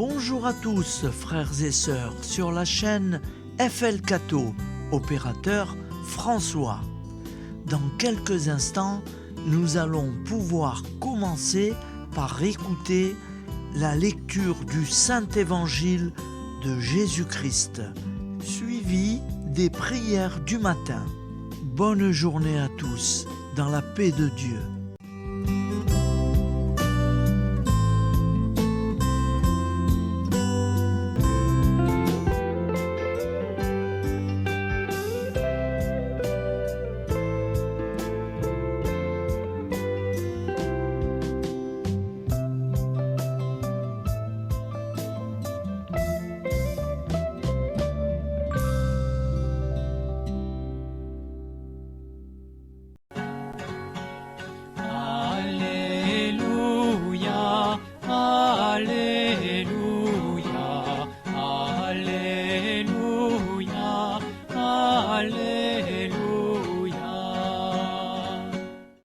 Bonjour à tous, frères et sœurs, sur la chaîne FL Cato, opérateur François. Dans quelques instants, nous allons pouvoir commencer par écouter la lecture du Saint-Évangile de Jésus-Christ, suivi des prières du matin. Bonne journée à tous, dans la paix de Dieu.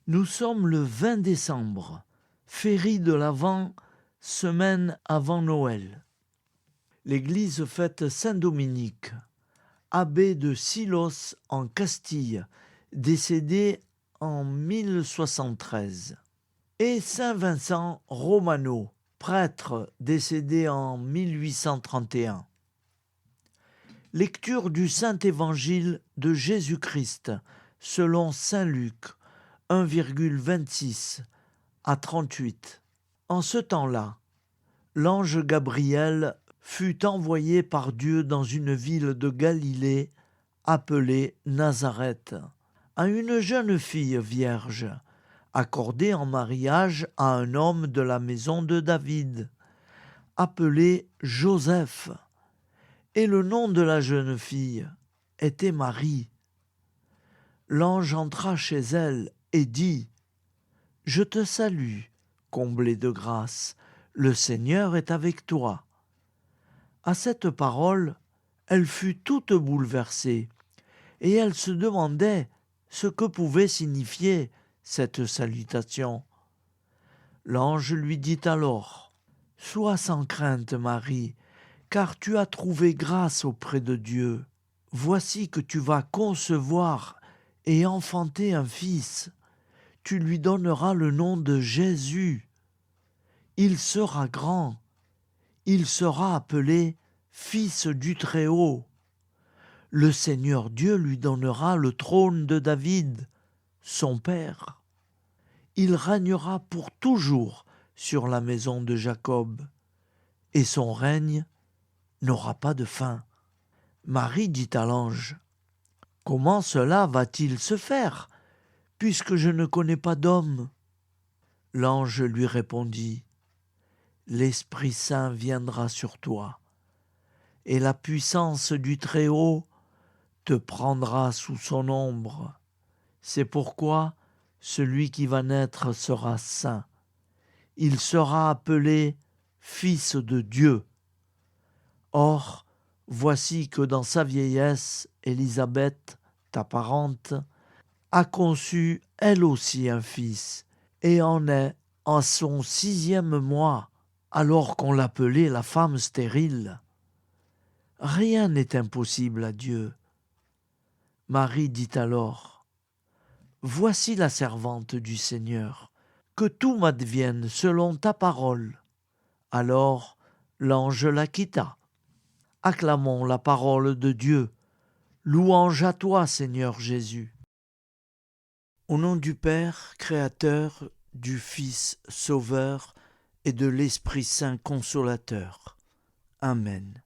Nous sommes le 20 décembre, féerie de l'Avent, semaine avant Noël. L'Église fête Saint-Dominique, abbé de Silos en Castille, décédé en 1073, et Saint-Vincent Romano, prêtre décédé en 1831. Lecture du Saint-Évangile de Jésus-Christ selon Saint Luc, 1,26 à 38. En ce temps-là, l'ange Gabriel fut envoyé par Dieu dans une ville de Galilée appelée Nazareth, à une jeune fille vierge, accordée en mariage à un homme de la maison de David, appelé Joseph. Et le nom de la jeune fille était Marie. L'ange entra chez elle et dit : « Je te salue, comblée de grâce, le Seigneur est avec toi. » À cette parole, elle fut toute bouleversée, et elle se demandait ce que pouvait signifier cette salutation. L'ange lui dit alors : « Sois sans crainte, Marie, car tu as trouvé grâce auprès de Dieu. Voici que tu vas concevoir et enfanter un fils. Tu lui donneras le nom de Jésus. Il sera grand. Il sera appelé Fils du Très-Haut. Le Seigneur Dieu lui donnera le trône de David, son père. Il régnera pour toujours sur la maison de Jacob, et son règne n'aura pas de fin. » Marie dit à l'ange : « Comment cela va-t-il se faire, puisque je ne connais pas d'homme ?» L'ange lui répondit : « L'Esprit Saint viendra sur toi, et la puissance du Très-Haut te prendra sous son ombre. C'est pourquoi celui qui va naître sera saint. Il sera appelé Fils de Dieu. Or, voici que dans sa vieillesse, Élisabeth, ta parente, a conçu elle aussi un fils, et en est en son 6e mois, alors qu'on l'appelait la femme stérile. Rien n'est impossible à Dieu. » Marie dit alors : « Voici la servante du Seigneur, que tout m'advienne selon ta parole. » Alors l'ange la quitta. Acclamons la parole de Dieu. Louange à toi, Seigneur Jésus. Au nom du Père, Créateur, du Fils, Sauveur, et de l'Esprit Saint Consolateur. Amen.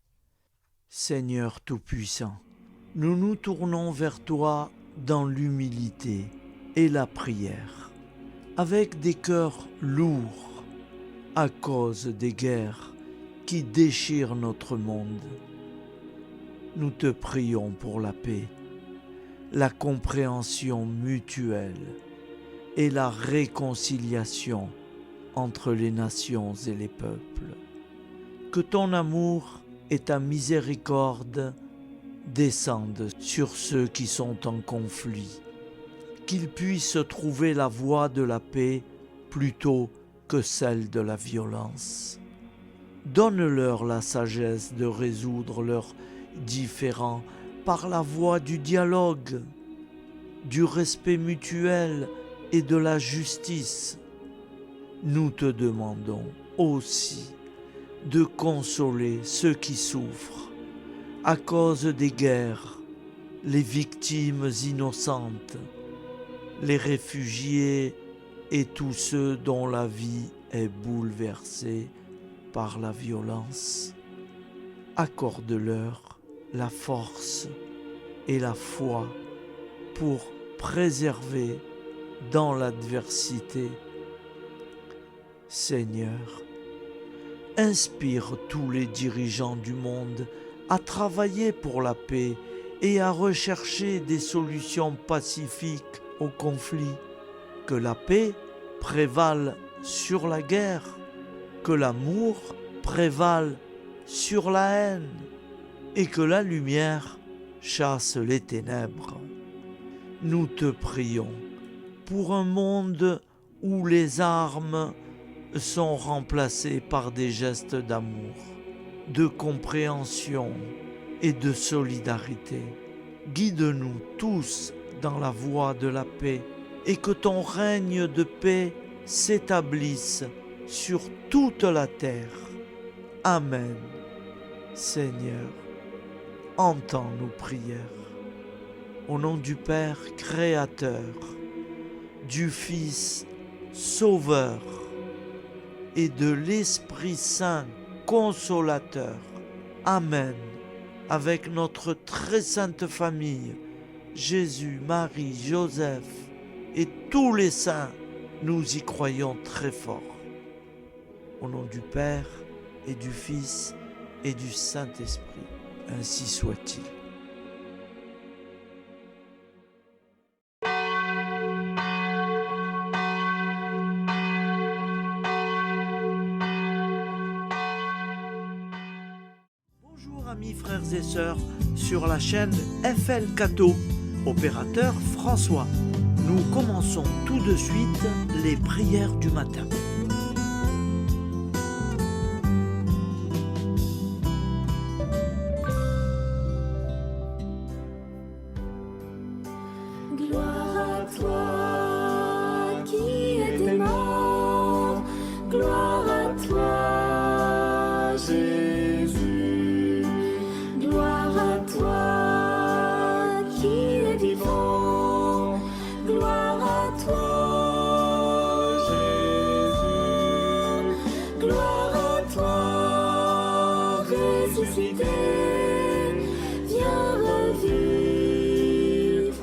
Seigneur Tout-Puissant, nous nous tournons vers toi dans l'humilité et la prière, avec des cœurs lourds à cause des guerres qui déchirent notre monde. Nous te prions pour la paix, la compréhension mutuelle et la réconciliation entre les nations et les peuples. Que ton amour et ta miséricorde descendent sur ceux qui sont en conflit, qu'ils puissent trouver la voie de la paix plutôt que celle de la violence. Donne-leur la sagesse de résoudre leurs différends par la voie du dialogue, du respect mutuel et de la justice. Nous te demandons aussi de consoler ceux qui souffrent à cause des guerres, les victimes innocentes, les réfugiés et tous ceux dont la vie est bouleversée par la violence. Accorde-leur la force et la foi pour préserver dans l'adversité. Seigneur, inspire tous les dirigeants du monde à travailler pour la paix et à rechercher des solutions pacifiques aux conflits. Que la paix prévale sur la guerre, que l'amour prévale sur la haine et que la lumière chasse les ténèbres. Nous te prions pour un monde où les armes sont remplacées par des gestes d'amour, de compréhension et de solidarité. Guide-nous tous dans la voie de la paix et que ton règne de paix s'établisse sur toute la terre. Amen. Seigneur, entends nos prières. Au nom du Père Créateur, du Fils Sauveur et de l'Esprit Saint Consolateur. Amen. Avec notre très sainte famille, Jésus, Marie, Joseph et tous les saints, nous y croyons très fort. Au nom du Père et du Fils et du Saint-Esprit, ainsi soit-il. Bonjour amis frères et sœurs sur la chaîne FL Cato, opérateur François. Nous commençons tout de suite les prières du matin. Gloire à toi qui es mort, gloire à toi Jésus, gloire à toi qui es vivant, gloire à toi Jésus, gloire à toi ressuscité, viens revivre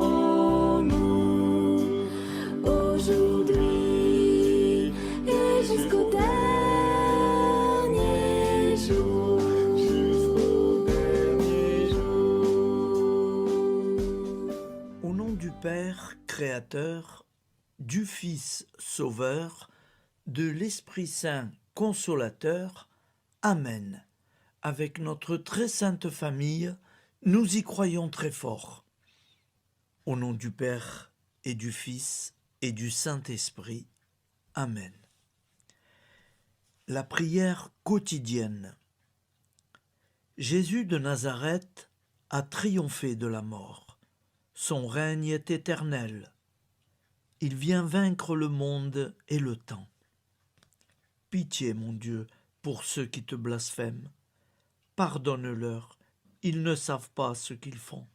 en nous aujourd'hui et jusqu'au dernier jour, jusqu'au dernier jour. Au nom du Père Créateur, du Fils Sauveur, de l'Esprit Saint Consolateur. Amen. Avec notre très sainte famille, nous y croyons très fort. Au nom du Père et du Fils et du Saint-Esprit. Amen. La prière quotidienne. Jésus de Nazareth a triomphé de la mort. Son règne est éternel. Il vient vaincre le monde et le temps. Pitié, mon Dieu, pour ceux qui te blasphèment. Pardonne-leur, ils ne savent pas ce qu'ils font.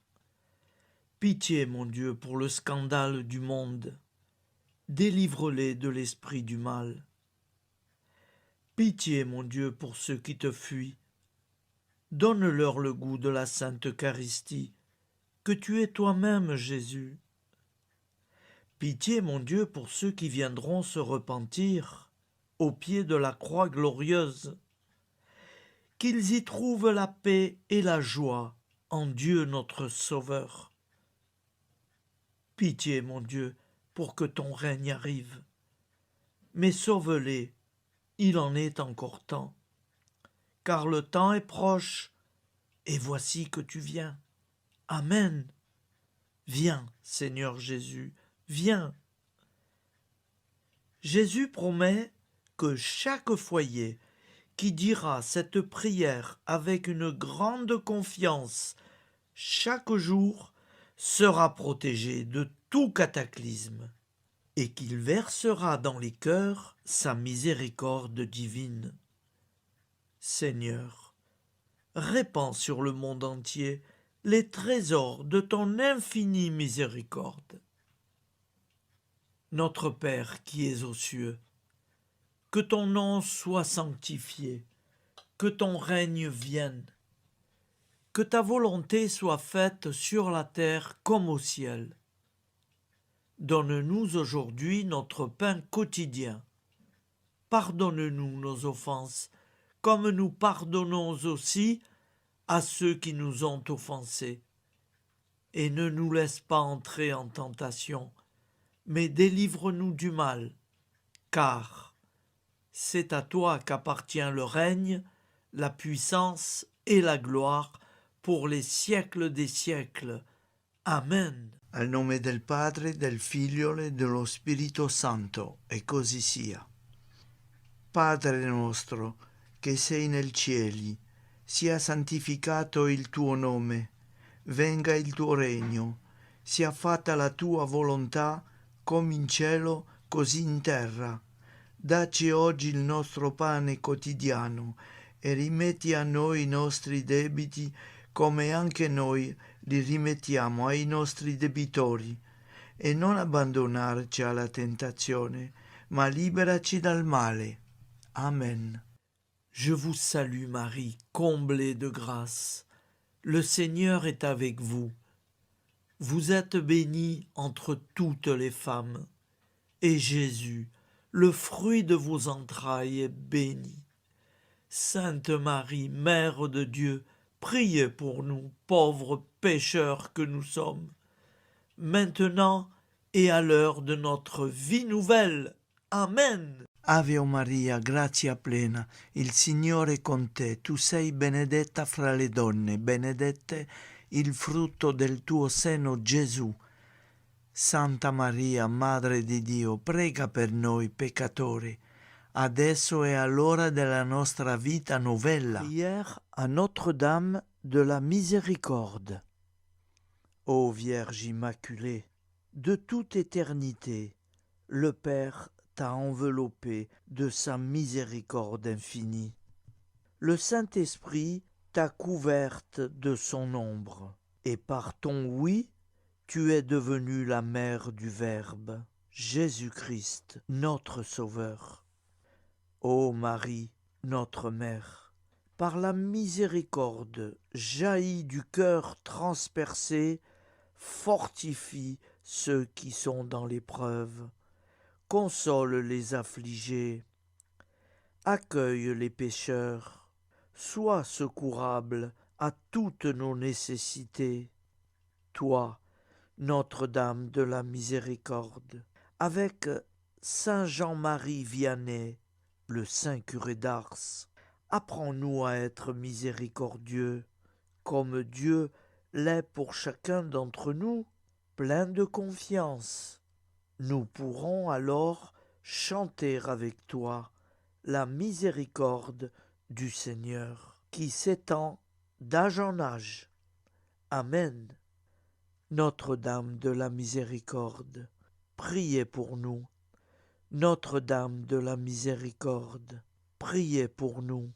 Pitié, mon Dieu, pour le scandale du monde. Délivre-les de l'esprit du mal. Pitié, mon Dieu, pour ceux qui te fuient. Donne-leur le goût de la sainte Eucharistie, que tu es toi-même, Jésus. Pitié, mon Dieu, pour ceux qui viendront se repentir au pied de la croix glorieuse, qu'ils y trouvent la paix et la joie en Dieu notre Sauveur. Pitié, mon Dieu, pour que ton règne arrive. Mais sauve-les, il en est encore temps, car le temps est proche, et voici que tu viens. Amen. Viens, Seigneur Jésus, viens. Jésus promet que chaque foyer qui dira cette prière avec une grande confiance chaque jour sera protégé de tout cataclysme et qu'il versera dans les cœurs sa miséricorde divine. Seigneur, répands sur le monde entier les trésors de ton infinie miséricorde. Notre Père qui es aux cieux, que ton nom soit sanctifié, que ton règne vienne, que ta volonté soit faite sur la terre comme au ciel. Donne-nous aujourd'hui notre pain quotidien. Pardonne-nous nos offenses, comme nous pardonnons aussi à ceux qui nous ont offensés. Et ne nous laisse pas entrer en tentation, mais délivre-nous du mal, car c'est à toi qu'appartient le règne, la puissance et la gloire pour les siècles des siècles. Amen. Al nome del Padre, del Figlio e dello Spirito Santo, e così sia. Padre nostro, che sei nel cieli, sia santificato il tuo nome, venga il tuo regno, sia fatta la tua volontà, come in cielo, così in terra. Dacci oggi il nostro pane quotidiano e rimetti a noi i nostri debiti, come anche noi li rimettiamo ai nostri debitori, e non abbandonarci alla tentazione, ma liberaci dal male. Amen. Je vous salue Marie, comblée de grâce. Le Seigneur est avec vous. Vous êtes bénie entre toutes les femmes, et Jésus, le fruit de vos entrailles, est béni. Sainte Marie, Mère de Dieu, priez pour nous, pauvres pécheurs que nous sommes, maintenant et à l'heure de notre vie nouvelle. Amen. Ave Maria, grazia plena, il Signore è con te, tu sei benedetta fra le donne, benedetto il frutto del tuo seno, Gesù. Santa Maria, Madre di Dio, prega per noi peccatori, adesso e all'ora della nostra vita novella. Prière à Notre-Dame de la Miséricorde. Ô Vierge Immaculée, de toute éternité, le Père t'a enveloppé de sa miséricorde infinie. Le Saint-Esprit t'a couverte de son ombre, et par ton oui, tu es devenue la mère du Verbe, Jésus-Christ, notre Sauveur. Ô Marie, notre Mère, par la miséricorde jaillie du cœur transpercé, fortifie ceux qui sont dans l'épreuve, console les affligés, accueille les pécheurs, sois secourable à toutes nos nécessités. Toi, Notre-Dame de la Miséricorde, avec Saint Jean-Marie Vianney, le Saint curé d'Ars, apprends-nous à être miséricordieux, comme Dieu l'est pour chacun d'entre nous, plein de confiance. Nous pourrons alors chanter avec toi la miséricorde du Seigneur, qui s'étend d'âge en âge. Amen. Notre-Dame de la Miséricorde, priez pour nous. Notre-Dame de la Miséricorde, priez pour nous.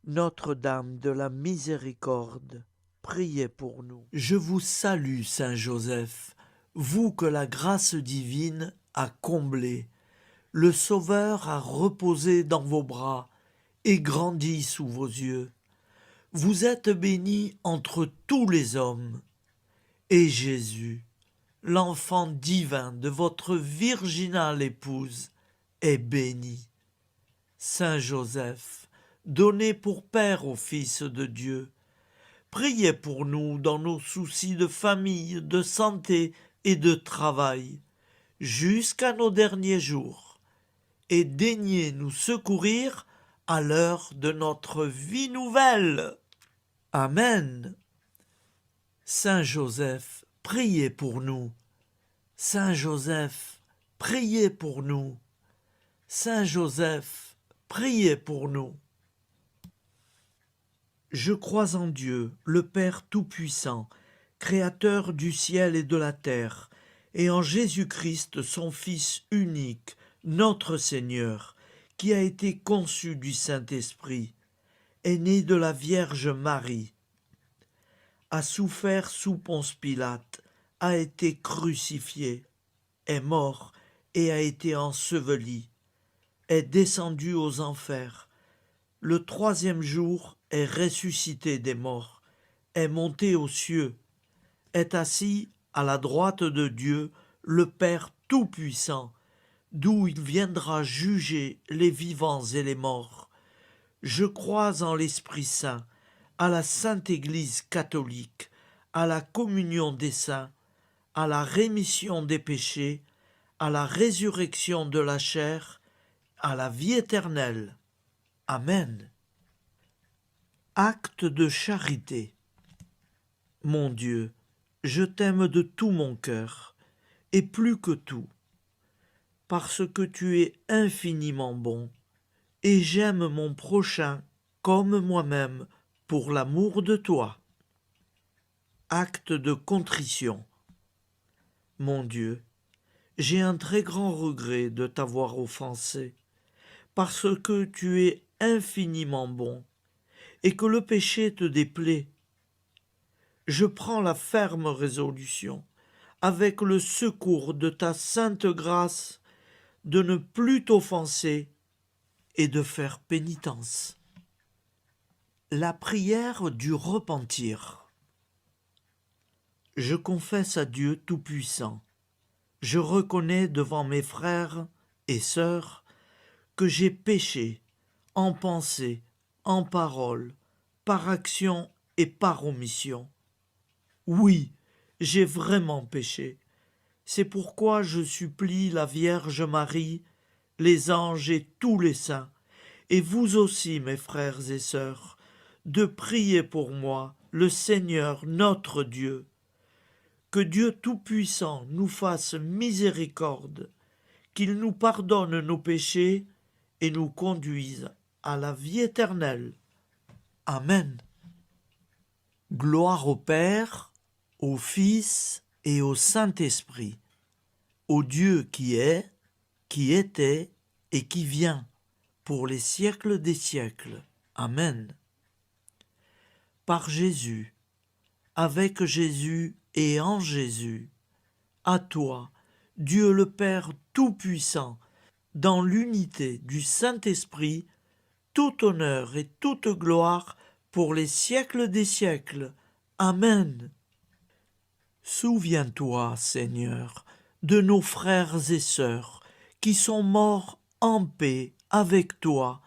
Notre-Dame de la Miséricorde, priez pour nous. Je vous salue, Saint Joseph, vous que la grâce divine a comblé. Le Sauveur a reposé dans vos bras et grandi sous vos yeux. Vous êtes bénie entre tous les hommes. Et Jésus, l'enfant divin de votre virginale épouse, est béni. Saint Joseph, donné pour Père au Fils de Dieu, priez pour nous dans nos soucis de famille, de santé et de travail, jusqu'à nos derniers jours, et daignez nous secourir à l'heure de notre vie nouvelle. Amen. Saint Joseph, priez pour nous. Saint Joseph, priez pour nous. Saint Joseph, priez pour nous. Je crois en Dieu, le Père Tout-Puissant, Créateur du ciel et de la terre, et en Jésus-Christ, son Fils unique, notre Seigneur, qui a été conçu du Saint-Esprit, est né de la Vierge Marie, a souffert sous Ponce Pilate, a été crucifié, est mort et a été enseveli, est descendu aux enfers. Le troisième jour est ressuscité des morts, est monté aux cieux, est assis à la droite de Dieu, le Père Tout-Puissant, d'où il viendra juger les vivants et les morts. Je crois en l'Esprit Saint, à la Sainte Église catholique, à la communion des saints, à la rémission des péchés, à la résurrection de la chair, à la vie éternelle. Amen. Acte de charité. Mon Dieu, je t'aime de tout mon cœur, et plus que tout, parce que tu es infiniment bon, et j'aime mon prochain comme moi-même pour l'amour de toi. Acte de contrition. Mon Dieu, j'ai un très grand regret de t'avoir offensé, parce que tu es infiniment bon, et que le péché te déplaît. Je prends la ferme résolution, avec le secours de ta sainte grâce, de ne plus t'offenser et de faire pénitence. La prière du repentir. Je confesse à Dieu Tout-Puissant, je reconnais devant mes frères et sœurs que j'ai péché en pensée, en parole, par action et par omission. Oui, j'ai vraiment péché. C'est pourquoi je supplie la Vierge Marie, les anges et tous les saints, et vous aussi, mes frères et sœurs, de prier pour moi, le Seigneur notre Dieu. Que Dieu Tout-Puissant nous fasse miséricorde, qu'il nous pardonne nos péchés et nous conduise à la vie éternelle. Amen. Gloire au Père, au Fils et au Saint-Esprit, au Dieu qui est, qui était et qui vient, pour les siècles des siècles. Amen. Par Jésus, avec Jésus et en Jésus, à toi, Dieu le Père Tout-Puissant, dans l'unité du Saint-Esprit, tout honneur et toute gloire pour les siècles des siècles. Amen. Souviens-toi, Seigneur, de nos frères et sœurs qui sont morts en paix avec toi.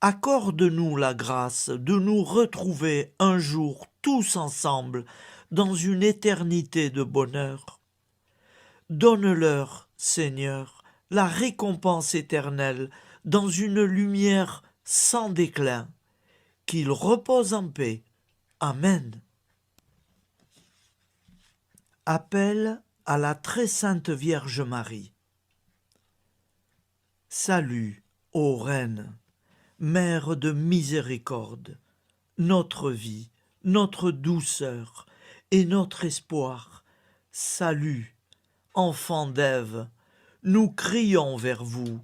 Accorde-nous la grâce de nous retrouver un jour tous ensemble dans une éternité de bonheur. Donne-leur, Seigneur, la récompense éternelle dans une lumière sans déclin. Qu'ils reposent en paix. Amen. Appel à la très sainte Vierge Marie. Salut, ô Reine, Mère de miséricorde, notre vie, notre douceur et notre espoir. Salut, enfants d'Ève, nous crions vers vous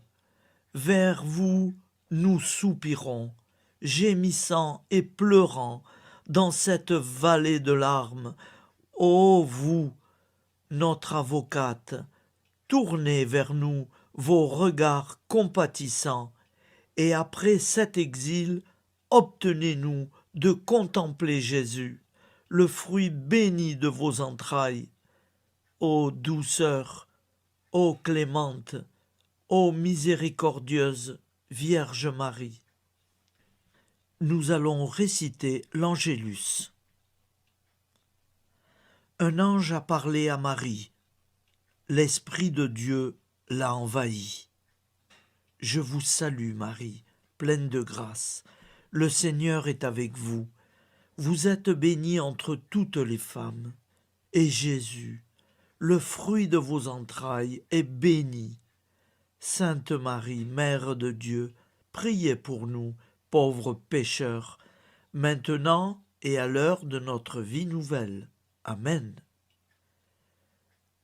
nous soupirons, gémissant et pleurant dans cette vallée de larmes. Ô vous, notre avocate, tournez vers nous vos regards compatissants, et après cet exil, obtenez-nous de contempler Jésus, le fruit béni de vos entrailles. Ô douceur, ô clémente, ô miséricordieuse Vierge Marie. Nous allons réciter l'Angélus. Un ange a parlé à Marie. L'Esprit de Dieu l'a envahie. Je vous salue, Marie, pleine de grâce. Le Seigneur est avec vous. Vous êtes bénie entre toutes les femmes. Et Jésus, le fruit de vos entrailles, est béni. Sainte Marie, Mère de Dieu, priez pour nous, pauvres pécheurs, maintenant et à l'heure de notre vie nouvelle. Amen.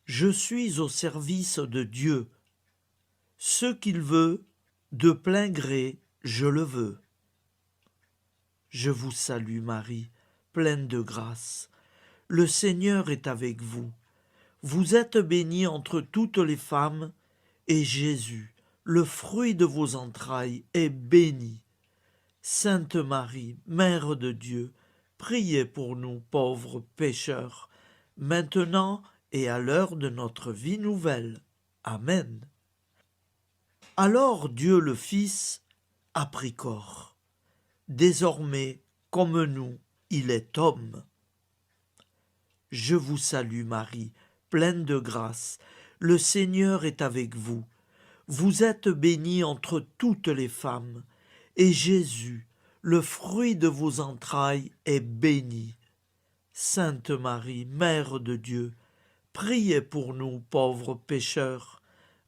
Je suis au service de Dieu. Ce qu'il veut, de plein gré, je le veux. Je vous salue Marie, pleine de grâce. Le Seigneur est avec vous. Vous êtes bénie entre toutes les femmes, et Jésus, le fruit de vos entrailles, est béni. Sainte Marie, Mère de Dieu, priez pour nous pauvres pécheurs, maintenant et à l'heure de notre vie nouvelle. Amen. Alors Dieu le Fils a pris corps. Désormais, comme nous, il est homme. Je vous salue Marie, pleine de grâce. Le Seigneur est avec vous. Vous êtes bénie entre toutes les femmes, et Jésus, le fruit de vos entrailles, est béni. Sainte Marie, Mère de Dieu, priez pour nous pauvres pécheurs,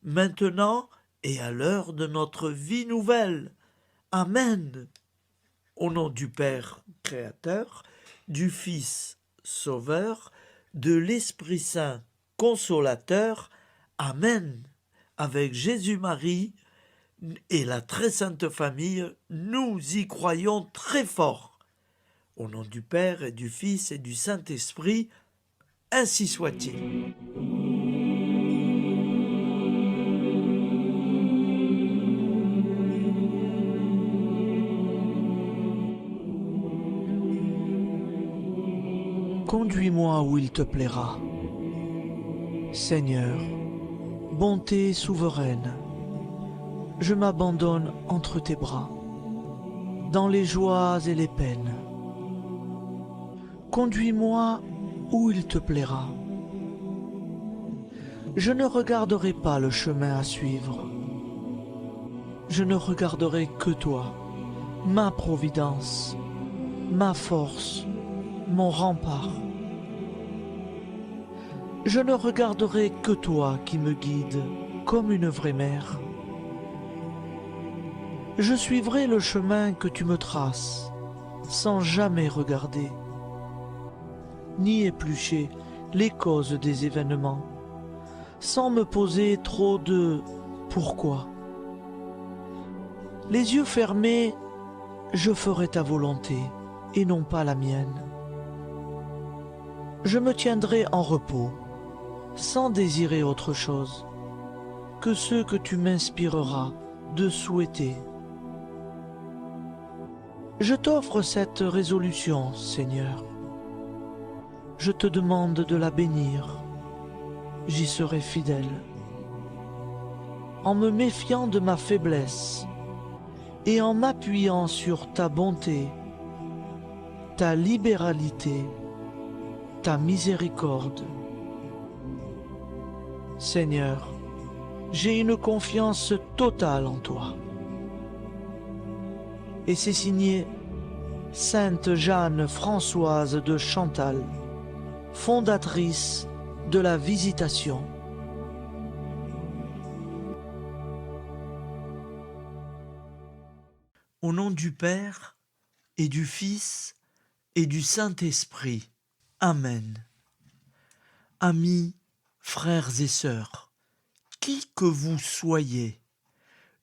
maintenant et à l'heure de notre vie nouvelle. Amen. Au nom du Père Créateur, du Fils Sauveur, de l'Esprit Saint Consolateur. Amen. Avec Jésus-Marie et la très sainte famille, nous y croyons très fort. Au nom du Père et du Fils et du Saint-Esprit, ainsi soit-il. Conduis-moi où il te plaira. Seigneur, bonté souveraine, je m'abandonne entre tes bras, dans les joies et les peines. Conduis-moi où il te plaira. Je ne regarderai pas le chemin à suivre. Je ne regarderai que toi, ma providence, ma force, mon rempart. Je ne regarderai que toi qui me guides comme une vraie mère. Je suivrai le chemin que tu me traces, sans jamais regarder, ni éplucher les causes des événements, sans me poser trop de « pourquoi ». Les yeux fermés, je ferai ta volonté et non pas la mienne. Je me tiendrai en repos, sans désirer autre chose que ce que tu m'inspireras de souhaiter. Je t'offre cette résolution, Seigneur. Je te demande de la bénir. J'y serai fidèle. En me méfiant de ma faiblesse et en m'appuyant sur ta bonté, ta libéralité, ta miséricorde. Seigneur, j'ai une confiance totale en toi. Et c'est signé Sainte Jeanne Françoise de Chantal, fondatrice de la Visitation. Au nom du Père et du Fils et du Saint-Esprit. Amen. Amis, frères et sœurs, qui que vous soyez,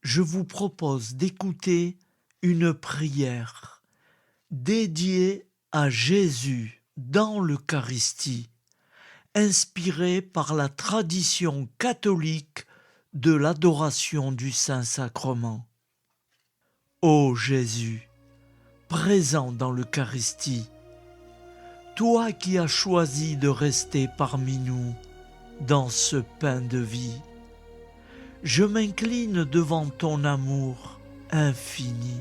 je vous propose d'écouter une prière dédiée à Jésus dans l'Eucharistie, inspirée par la tradition catholique de l'adoration du Saint-Sacrement. Ô Jésus, présent dans l'Eucharistie, toi qui as choisi de rester parmi nous dans ce pain de vie, je m'incline devant ton amour infini,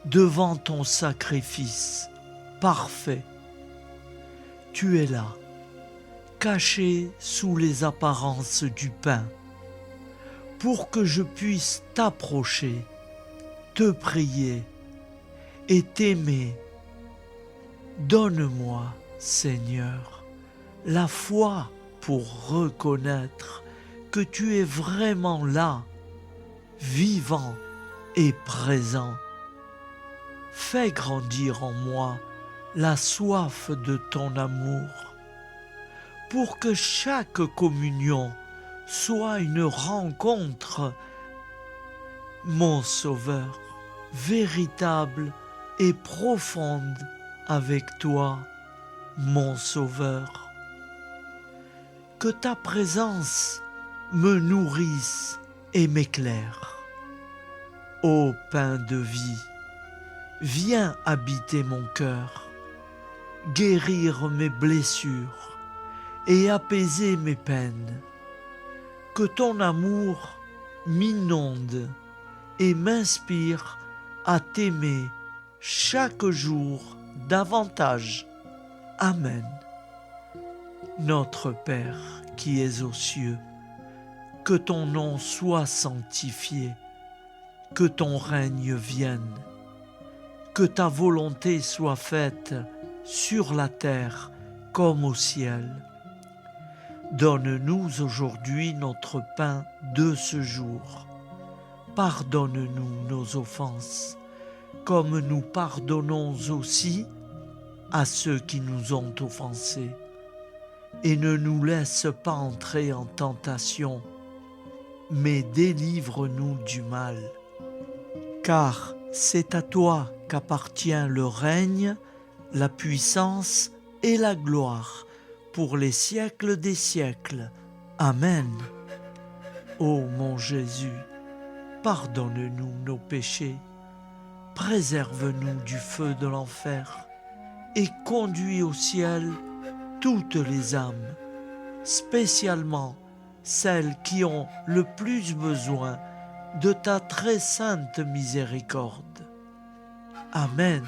devant ton sacrifice parfait. Tu es là, caché sous les apparences du pain, pour que je puisse t'approcher, te prier et t'aimer. Donne-moi, Seigneur, la foi pour reconnaître que tu es vraiment là, vivant et présent. fais grandir en moi la soif de ton amour, pour que chaque communion soit une rencontre, mon Sauveur, véritable et profonde avec toi, mon Sauveur. Que ta présence me nourrisse et m'éclaire. Ô pain de vie, viens habiter mon cœur, guérir mes blessures et apaiser mes peines. Que ton amour m'inonde et m'inspire à t'aimer chaque jour davantage. Amen. Notre Père qui es aux cieux, que ton nom soit sanctifié, que ton règne vienne, que ta volonté soit faite sur la terre comme au ciel. Donne-nous aujourd'hui notre pain de ce jour. Pardonne-nous nos offenses, comme nous pardonnons aussi à ceux qui nous ont offensés. Et ne nous laisse pas entrer en tentation, mais délivre-nous du mal. Car c'est à toi qu'appartient le règne, la puissance et la gloire pour les siècles des siècles. Amen. Ô mon Jésus, pardonne-nous nos péchés, préserve-nous du feu de l'enfer et conduis au ciel toutes les âmes, spécialement celles qui ont le plus besoin de ta très sainte miséricorde. Amen.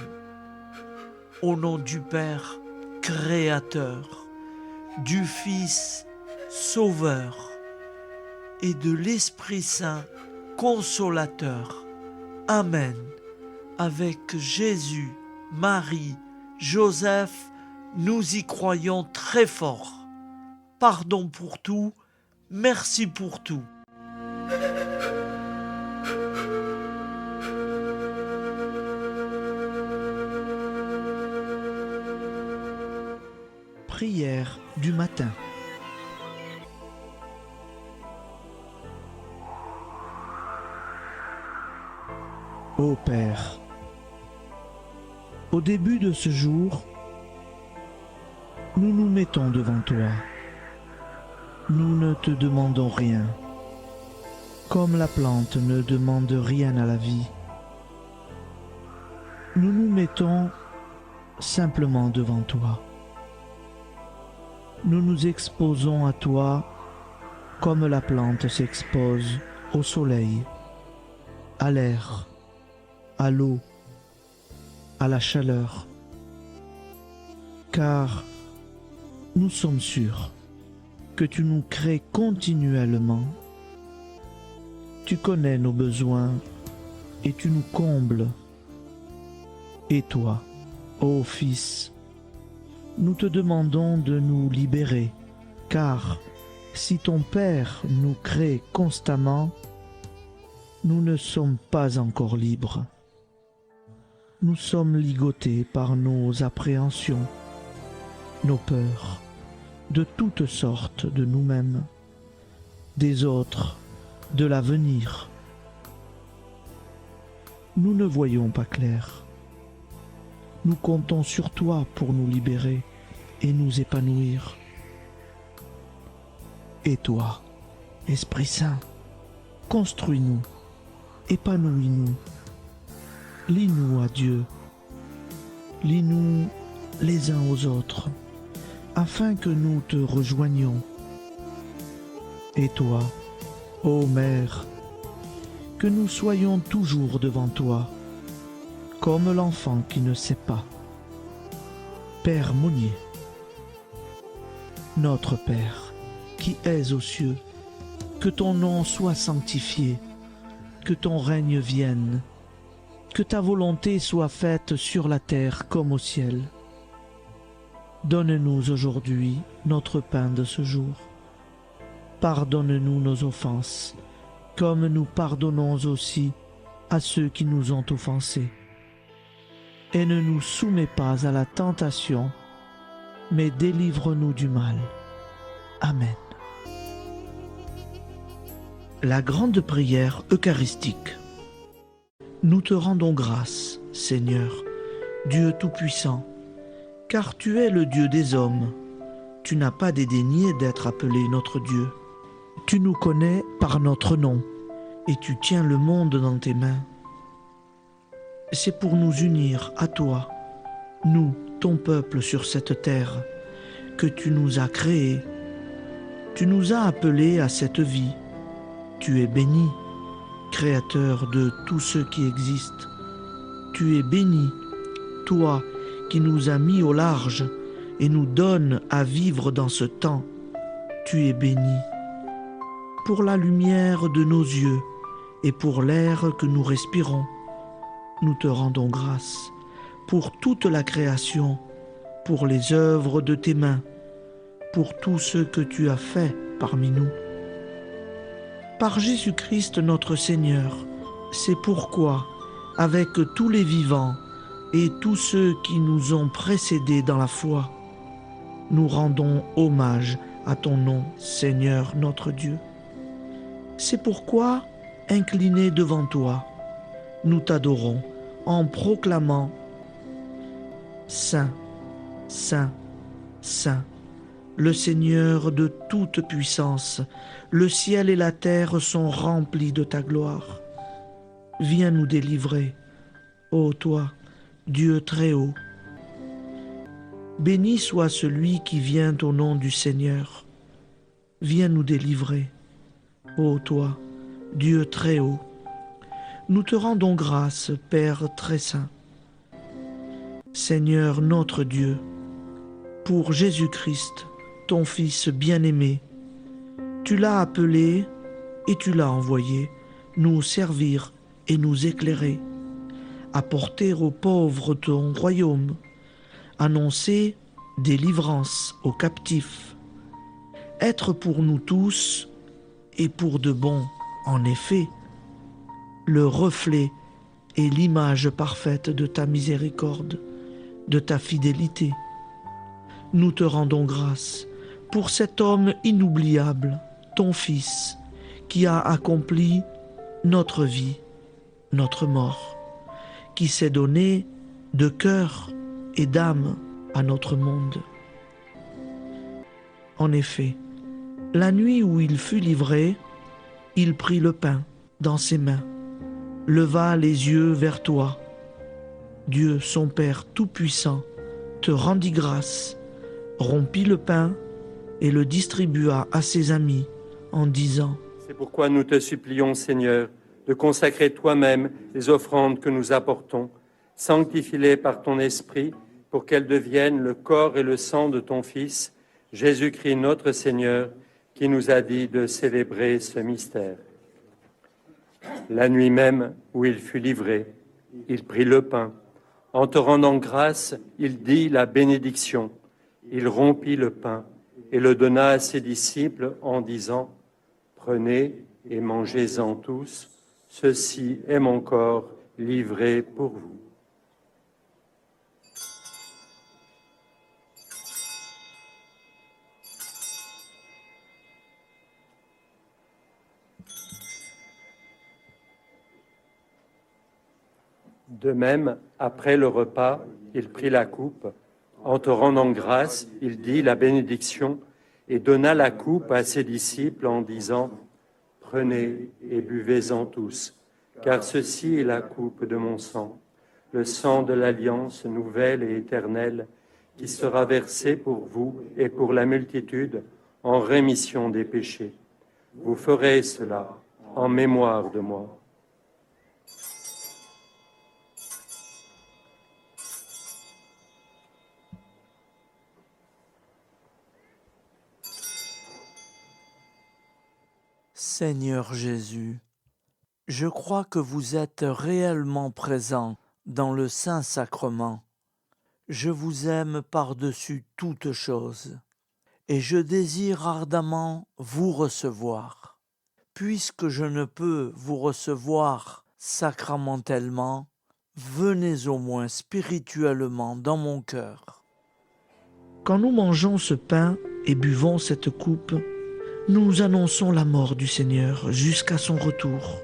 Au nom du Père Créateur, du Fils Sauveur et de l'Esprit Saint Consolateur. Amen. Avec Jésus, Marie, Joseph, nous y croyons très fort. Pardon pour tout, merci pour tout. Prière du matin. Ô Père, au début de ce jour, nous nous mettons devant toi. Nous ne te demandons rien, comme la plante ne demande rien à la vie. Nous nous mettons simplement devant toi. Nous nous exposons à toi comme la plante s'expose au soleil, à l'air, à l'eau, à la chaleur. Car nous sommes sûrs que tu nous crées continuellement. Tu connais nos besoins et tu nous combles. Et toi, ô Fils, nous te demandons de nous libérer, car si ton Père nous crée constamment, nous ne sommes pas encore libres. Nous sommes ligotés par nos appréhensions, nos peurs, de toutes sortes de nous-mêmes, des autres, de l'avenir. Nous ne voyons pas clair. Nous comptons sur toi pour nous libérer et nous épanouir. Et toi, Esprit Saint, construis-nous, épanouis-nous, lie-nous à Dieu, lie-nous les uns aux autres, afin que nous te rejoignions. Et toi, ô Mère, que nous soyons toujours devant toi, comme l'enfant qui ne sait pas. Père Monnier, notre Père, qui es aux cieux, que ton nom soit sanctifié, que ton règne vienne, que ta volonté soit faite sur la terre comme au ciel. Donne-nous aujourd'hui notre pain de ce jour. Pardonne-nous nos offenses, comme nous pardonnons aussi à ceux qui nous ont offensés. et ne nous soumets pas à la tentation, mais délivre-nous du mal. Amen. La grande prière eucharistique. Nous te rendons grâce, Seigneur, Dieu Tout-Puissant, car tu es le Dieu des hommes. Tu n'as pas dédaigné d'être appelé notre Dieu. Tu nous connais par notre nom, et tu tiens le monde dans tes mains. C'est pour nous unir à toi, nous, ton peuple sur cette terre, que tu nous as créés. Tu nous as appelés à cette vie. Tu es béni, Créateur de tout ce qui existe. Tu es béni, toi qui nous as mis au large et nous donnes à vivre dans ce temps. Tu es béni. Pour la lumière de nos yeux et pour l'air que nous respirons, nous te rendons grâce. Pour toute la création, pour les œuvres de tes mains, pour tout ce que tu as fait parmi nous. Par Jésus-Christ notre Seigneur, c'est pourquoi, avec tous les vivants et tous ceux qui nous ont précédés dans la foi, nous rendons hommage à ton nom, Seigneur notre Dieu. C'est pourquoi, inclinés devant toi, nous t'adorons en proclamant « Saint, Saint, Saint ». Le Seigneur de toute puissance, le ciel et la terre sont remplis de ta gloire. Viens nous délivrer, ô toi, Dieu très haut. Béni soit celui qui vient au nom du Seigneur. Viens nous délivrer, ô toi, Dieu très haut. Nous te rendons grâce, Père très saint. Seigneur notre Dieu, pour Jésus-Christ, ton Fils bien-aimé, tu l'as appelé et tu l'as envoyé nous servir et nous éclairer, apporter aux pauvres ton royaume, annoncer délivrance aux captifs, être pour nous tous et pour de bon, en effet, le reflet et l'image parfaite de ta miséricorde, de ta fidélité. Nous te rendons grâce pour cet homme inoubliable, ton Fils, qui a accompli notre vie, notre mort, qui s'est donné de cœur et d'âme à notre monde. En effet, la nuit où il fut livré, il prit le pain dans ses mains, leva les yeux vers toi. Dieu, son Père Tout-Puissant, te rendit grâce, rompit le pain et le distribua à ses amis en disant : C'est pourquoi nous te supplions, Seigneur, de consacrer toi-même les offrandes que nous apportons. Sanctifie-les par ton Esprit pour qu'elles deviennent le corps et le sang de ton Fils, Jésus-Christ notre Seigneur, qui nous a dit de célébrer ce mystère. La nuit même où il fut livré, il prit le pain. En te rendant grâce, il dit la bénédiction. Il rompit le pain et le donna à ses disciples en disant : Prenez et mangez-en tous, ceci est mon corps livré pour vous. De même, après le repas, il prit la coupe. En te rendant grâce, il dit la bénédiction et donna la coupe à ses disciples en disant : Prenez et buvez-en tous, car ceci est la coupe de mon sang, le sang de l'alliance nouvelle et éternelle, qui sera versé pour vous et pour la multitude en rémission des péchés. Vous ferez cela en mémoire de moi. Seigneur Jésus, je crois que vous êtes réellement présent dans le Saint-Sacrement. Je vous aime par-dessus toute chose et je désire ardemment vous recevoir. Puisque je ne peux vous recevoir sacramentellement, venez au moins spirituellement dans mon cœur. Quand nous mangeons ce pain et buvons cette coupe, nous annonçons la mort du Seigneur jusqu'à son retour.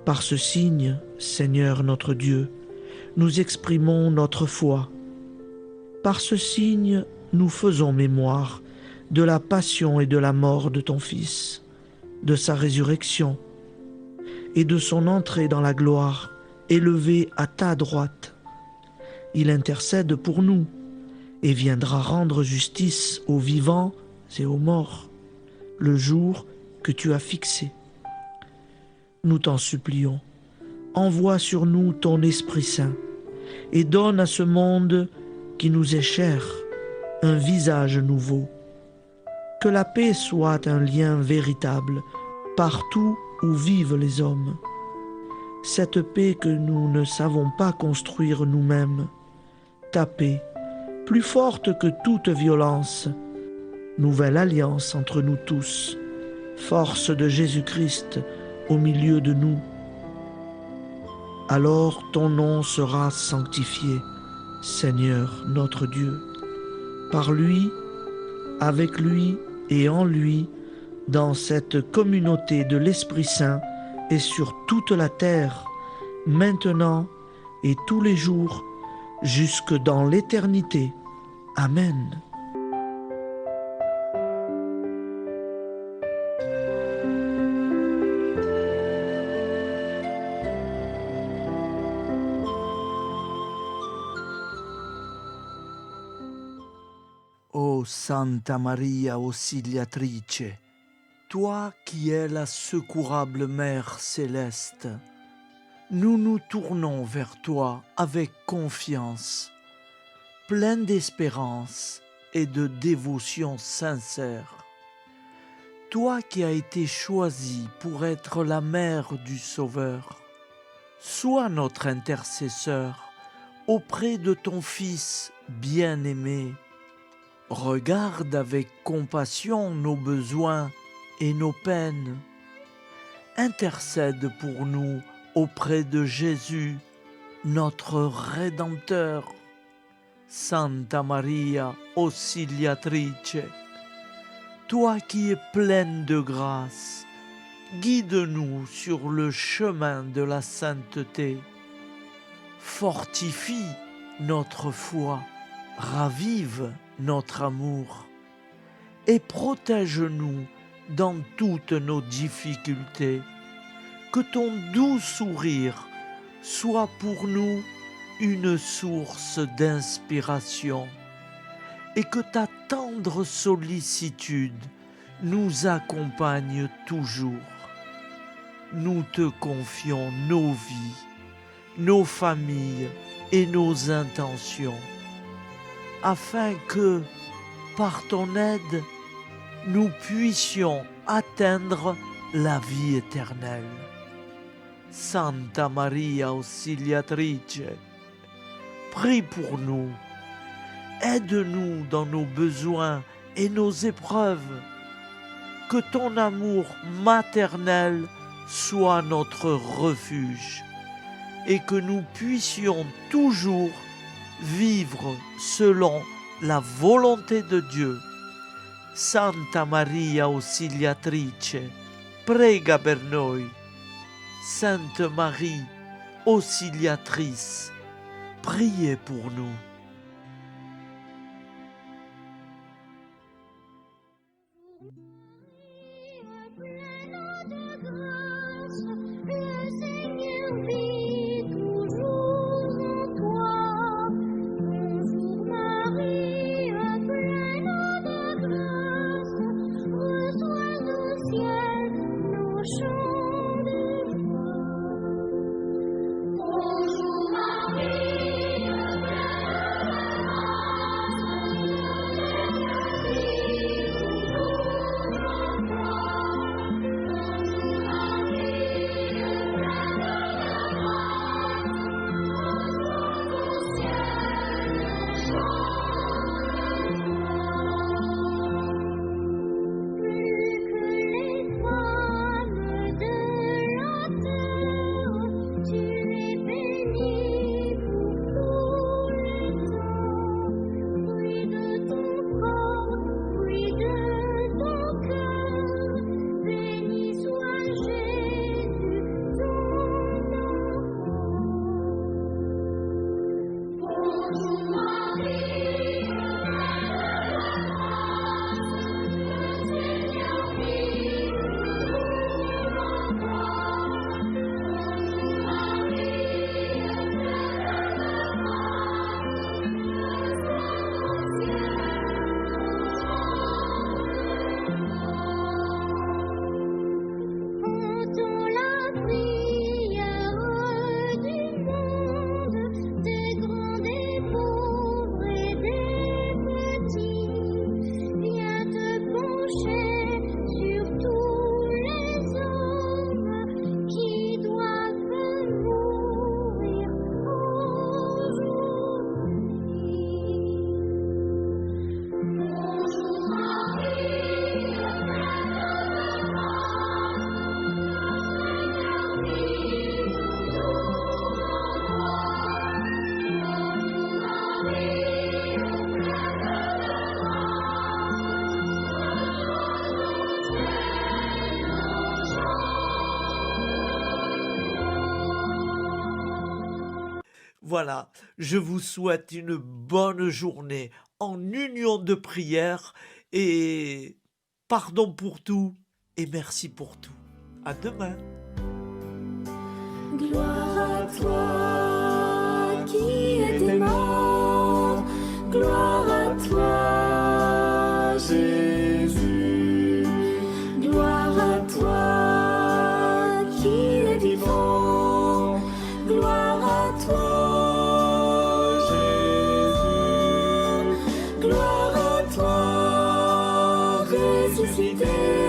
Par ce signe, Seigneur notre Dieu, nous exprimons notre foi. Par ce signe, nous faisons mémoire de la passion et de la mort de ton Fils, de sa résurrection et de son entrée dans la gloire, élevé à ta droite. Il intercède pour nous et viendra rendre justice aux vivants et aux morts, le jour que tu as fixé. Nous t'en supplions, envoie sur nous ton Esprit Saint et donne à ce monde qui nous est cher un visage nouveau. Que la paix soit un lien véritable partout où vivent les hommes. Cette paix que nous ne savons pas construire nous-mêmes, ta paix, plus forte que toute violence, nouvelle alliance entre nous tous, force de Jésus-Christ au milieu de nous. Alors ton nom sera sanctifié, Seigneur notre Dieu. Par lui, avec lui et en lui, dans cette communauté de l'Esprit Saint et sur toute la terre, maintenant et tous les jours, jusque dans l'éternité. Amen. Ô Santa Maria Auxiliatrice, toi qui es la secourable Mère céleste, nous nous tournons vers toi avec confiance, plein d'espérance et de dévotion sincère. Toi qui as été choisie pour être la mère du Sauveur, sois notre intercesseur auprès de ton Fils bien-aimé. Regarde avec compassion nos besoins et nos peines. Intercède pour nous auprès de Jésus, notre Rédempteur. Santa Maria Auxiliatrice, toi qui es pleine de grâce, guide-nous sur le chemin de la sainteté. Fortifie notre foi, ravive notre amour et protège-nous dans toutes nos difficultés. Que ton doux sourire soit pour nous une source d'inspiration et que ta tendre sollicitude nous accompagne toujours. Nous te confions nos vies, nos familles et nos intentions, afin que, par ton aide, nous puissions atteindre la vie éternelle. Santa Maria Auxiliatrice, prie pour nous, aide-nous dans nos besoins et nos épreuves, que ton amour maternel soit notre refuge et que nous puissions toujours vivre selon la volonté de Dieu. Santa Maria Auxiliatrice, prega per noi. Sainte Marie, Auxiliatrice, priez pour nous. Bonjour Marie, Voilà, je vous souhaite une bonne journée en union de prière et pardon pour tout et merci pour tout. À demain. Gloire à toi qui es mort, gloire à toi Jésus, gloire à toi qui es vivant, gloire à toi Jésus, gloire à toi ressuscité.